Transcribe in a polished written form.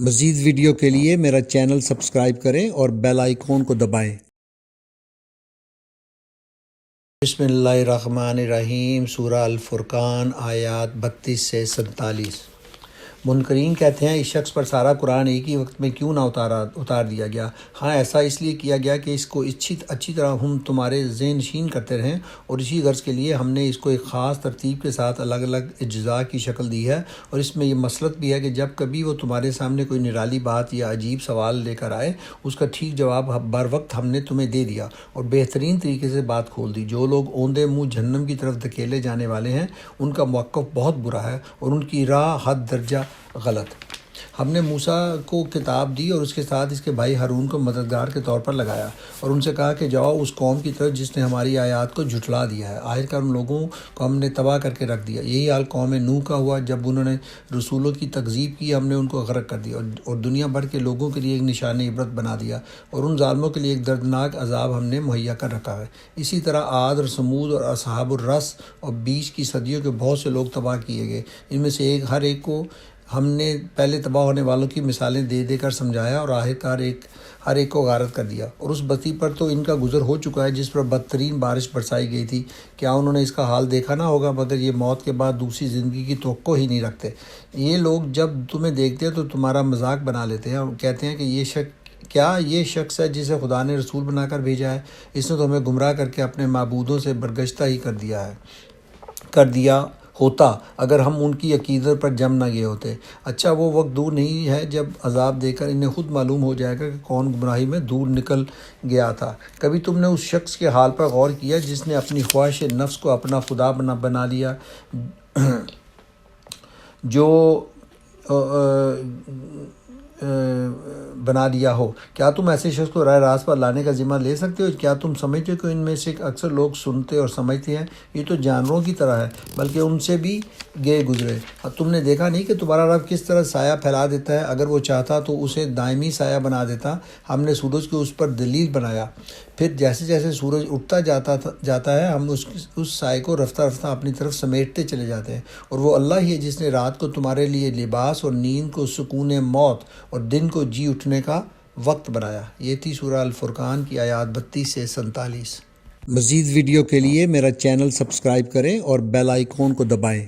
مزید ویڈیو کے لیے میرا چینل سبسکرائب کریں اور بیل آئیکن کو دبائیں۔ بسم اللہ الرحمن الرحیم۔ سورہ الفرقان آیات 32 سے 47۔ منکرین کہتے ہیں اس شخص پر سارا قرآن ایک ہی وقت میں کیوں نہ اتار دیا گیا؟ ہاں، ایسا اس لیے کیا گیا کہ اس کو اچھی طرح ہم تمہارے ذہن نشین کرتے رہیں، اور اسی غرض کے لیے ہم نے اس کو ایک خاص ترتیب کے ساتھ الگ الگ اجزاء کی شکل دی ہے، اور اس میں یہ مصلحت بھی ہے کہ جب کبھی وہ تمہارے سامنے کوئی نرالی بات یا عجیب سوال لے کر آئے، اس کا ٹھیک جواب بر وقت ہم نے تمہیں دے دیا اور بہترین طریقے سے بات کھول دی۔ جو لوگ اوندے منہ جہنم کی طرف دھکیلے جانے والے ہیں، ان کا موقف بہت برا ہے اور ان کی راہ حد درجہ غلط۔ ہم نے موسیٰ کو کتاب دی اور اس کے ساتھ اس کے بھائی ہارون کو مددگار کے طور پر لگایا، اور ان سے کہا کہ جاؤ اس قوم کی طرف جس نے ہماری آیات کو جھٹلا دیا ہے۔ آخرکار ان لوگوں کو ہم نے تباہ کر کے رکھ دیا۔ یہی حال قوم نوح کا ہوا۔ جب انہوں نے رسولوں کی تکذیب کی، ہم نے ان کو غرق کر دیا اور دنیا بھر کے لوگوں کے لیے ایک نشان عبرت بنا دیا، اور ان ظالموں کے لیے ایک دردناک عذاب ہم نے مہیا کر رکھا ہے۔ اسی طرح عاد اور سمود اور اصحاب الرس اور بیچ کی صدیوں کے بہت سے لوگ تباہ کیے گئے۔ ان میں سے ہر ایک کو ہم نے پہلے تباہ ہونے والوں کی مثالیں دے دے کر سمجھایا، اور آخرکار ہر ایک کو غارت کر دیا۔ اور اس بستی پر تو ان کا گزر ہو چکا ہے جس پر بدترین بارش برسائی گئی تھی۔ کیا انہوں نے اس کا حال دیکھا نہ ہوگا؟ مگر یہ موت کے بعد دوسری زندگی کی توقع ہی نہیں رکھتے۔ یہ لوگ جب تمہیں دیکھتے ہیں تو تمہارا مذاق بنا لیتے ہیں اور کہتے ہیں کہ کیا یہ شخص ہے جسے خدا نے رسول بنا کر بھیجا ہے؟ اس نے تو ہمیں گمراہ کر کے اپنے معبودوں سے برگشتہ ہی کر دیا ہوتا اگر ہم ان کی عقیدت پر جم نہ گئے ہوتے۔ اچھا، وہ وقت دور نہیں ہے جب عذاب دے کر انہیں خود معلوم ہو جائے گا کہ کون گمراہی میں دور نکل گیا تھا۔ کبھی تم نے اس شخص کے حال پر غور کیا جس نے اپنی خواہش نفس کو اپنا خدا بنا لیا، جو بنا لیا ہو؟ کیا تم ایسے شخص کو راہ راست پر لانے کا ذمہ لے سکتے ہو؟ کیا تم سمجھتے ہو کہ ان میں سے اکثر لوگ سنتے اور سمجھتے ہیں؟ یہ تو جانوروں کی طرح ہے، بلکہ ان سے بھی گئے گزرے۔ تم نے دیکھا نہیں کہ تمہارا رب کس طرح سایہ پھیلا دیتا ہے؟ اگر وہ چاہتا تو اسے دائمی سایہ بنا دیتا۔ ہم نے سورج کو اس پر دلیل بنایا، پھر جیسے جیسے سورج اٹھتا جاتا ہے ہم اس سائے کو رفتہ رفتہ اپنی طرف سمیٹتے چلے جاتے ہیں۔ اور وہ اللہ ہی ہے جس نے رات کو تمہارے لیے لباس اور نیند کو سکون موت اور دن کو جی اٹھنے کا وقت بنایا۔ یہ تھی سورہ الفرقان کی آیات 32 سے 47۔ مزید ویڈیو کے لیے میرا چینل سبسکرائب کریں اور بیل آئیکن کو دبائیں۔